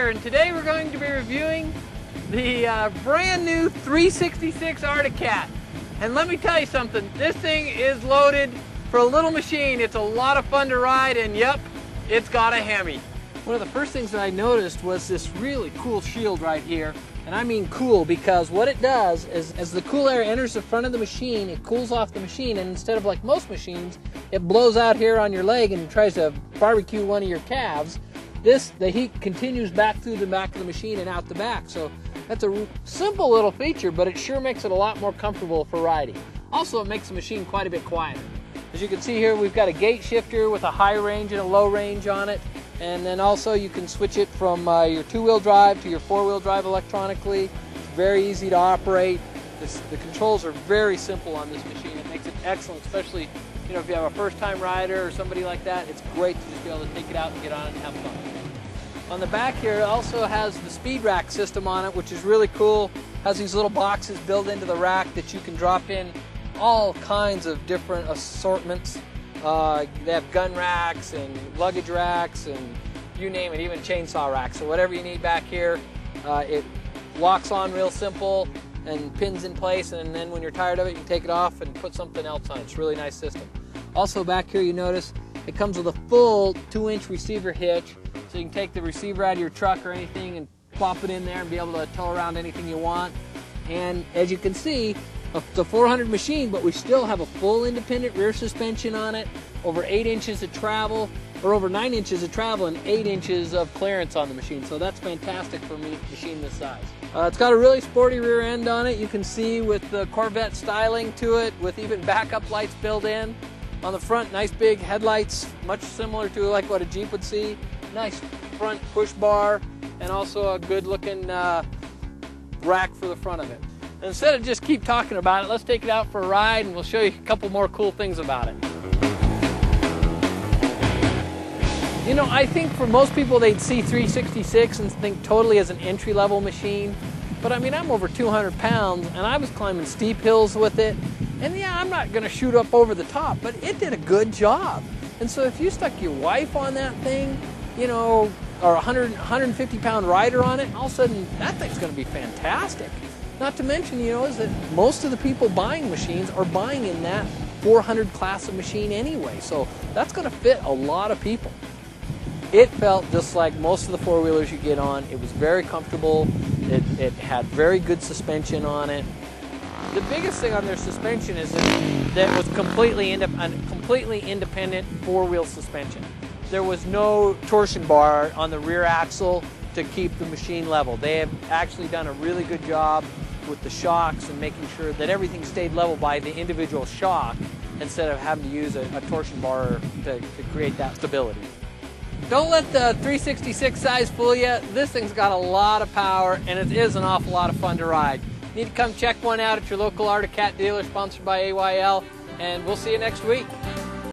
here, and today we're going to be reviewing the brand new 366 ArcticCat. And let me tell you something, this thing is loaded for a little machine. It's a lot of fun to ride, and yep, it's got a Hemi. One of the first things that I noticed was this really cool shield right here. And I mean cool because what it does is as the cool air enters the front of the machine, it cools off the machine, and instead of like most machines, it blows out here on your leg and tries to barbecue one of your calves. The heat continues back through the back of the machine and out the back. So that's a simple little feature, but it sure makes it a lot more comfortable for riding. Also, it makes the machine quite a bit quieter. As you can see here, we've got a gate shifter with a high range and a low range on it. And then also you can switch it from your two-wheel drive to your four-wheel drive electronically. It's very easy to operate. The controls are very simple on this machine. It makes it excellent, especially if you have a first-time rider or somebody like that. It's great to just be able to take it out and get on it and have fun. On the back here, it also has the speed rack system on it, which is really cool. It has these little boxes built into the rack that you can drop in all kinds of different assortments. They have gun racks and luggage racks and you name it, even chainsaw racks. So whatever you need back here, it locks on real simple and pins in place, and then when you're tired of it, you can take it off and put something else on it. It's a really nice system. Also back here, you notice it comes with a full 2-inch receiver hitch, so you can take the receiver out of your truck or anything and plop it in there and be able to tow around anything you want. And as you can see, it's a 400 machine, but we still have a full independent rear suspension on it, over 8 inches of travel, or over 9 inches of travel and 8 inches of clearance on the machine. So that's fantastic for a machine this size. It's got a really sporty rear end on it. You can see with the Corvette styling to it, with even backup lights built in. On the front, nice big headlights, much similar to like what a Jeep would see. Nice front push bar, and also a good looking rack for the front of it. Instead of just keep talking about it, let's take it out for a ride and we'll show you a couple more cool things about it. I think for most people they'd see 366 and think totally as an entry-level machine. But I mean, I'm over 200 pounds and I was climbing steep hills with it. And yeah, I'm not going to shoot up over the top, but it did a good job. And so if you stuck your wife on that thing, or a 150 pound rider on it, all of a sudden that thing's going to be fantastic. Not to mention, is that most of the people buying machines are buying in that 400 class of machine anyway. So that's going to fit a lot of people. It felt just like most of the four-wheelers you get on. It was very comfortable. It had very good suspension on it. The biggest thing on their suspension is that it was completely independent four-wheel suspension. There was no torsion bar on the rear axle to keep the machine level. They have actually done a really good job with the shocks and making sure that everything stayed level by the individual shock instead of having to use a torsion bar to create that stability. Don't let the 366 size fool you. This thing's got a lot of power and it is an awful lot of fun to ride. You need to come check one out at your local ArcticCat dealer sponsored by AYL, and we'll see you next week.